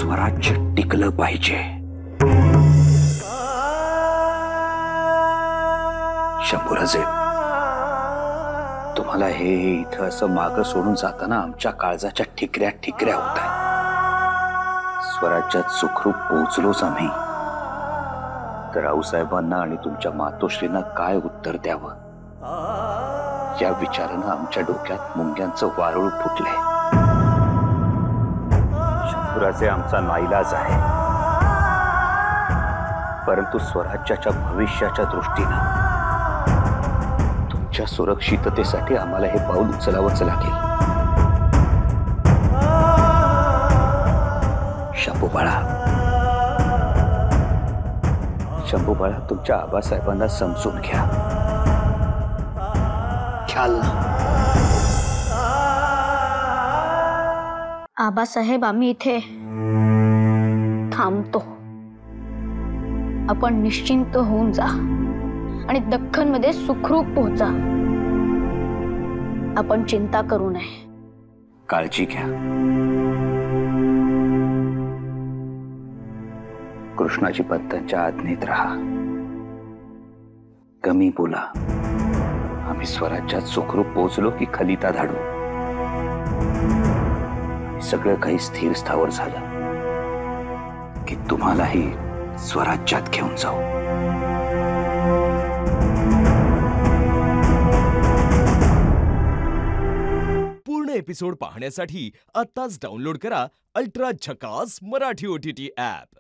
स्वराज्य टिकलं पाहिजे। शंभूराजे, तुम्हाला हे इथं असं मागं सोडून जाताना आमच्या काळजाच्या ठिकऱ्या ठिकऱ्या होत आहेत। स्वराज्यात सुखरूप पोहोचलोच आम्ही तर रावसाहेबांना आणि तुमच्या मातोश्रींना काय उत्तर द्यावं या विचारानं आमच्या डोक्यात मुंग्यांचं वारुळ फुटलंय। शंभूराजे, आमचा नाईलाज आहे, परंतु स्वराज्याच्या भविष्याच्या दृष्टीनं तुमच्या सुरक्षिततेसाठी आम्हाला हे पाऊल उचलावंच लागेल। शंभू बाळा, तुमच्या आबासाहेबांना समजून घ्या। ख्याल ना आबासाहेब, आम्ही इथे थांबतो। आपण निश्चिंत होऊन जा आणि दख्खनमध्ये सुखरूप पोहोचा। आपण चिंता करू नये। काळजी घ्या। कृष्णाजी पंतांच्या आज्ञेत राहा, कमी बोला। आम्ही स्वराज्यात सुखरूप पोहोचलो की खलिता धाडू। सगळं काही स्थिर स्थावर झालं की तुम्हालाही स्वराज्यात घेऊन जाऊ। पूर्ण एपिसोड पाहण्यासाठी आत्ताच डाउनलोड करा अल्ट्रा झकास मराठी OTT ॲप।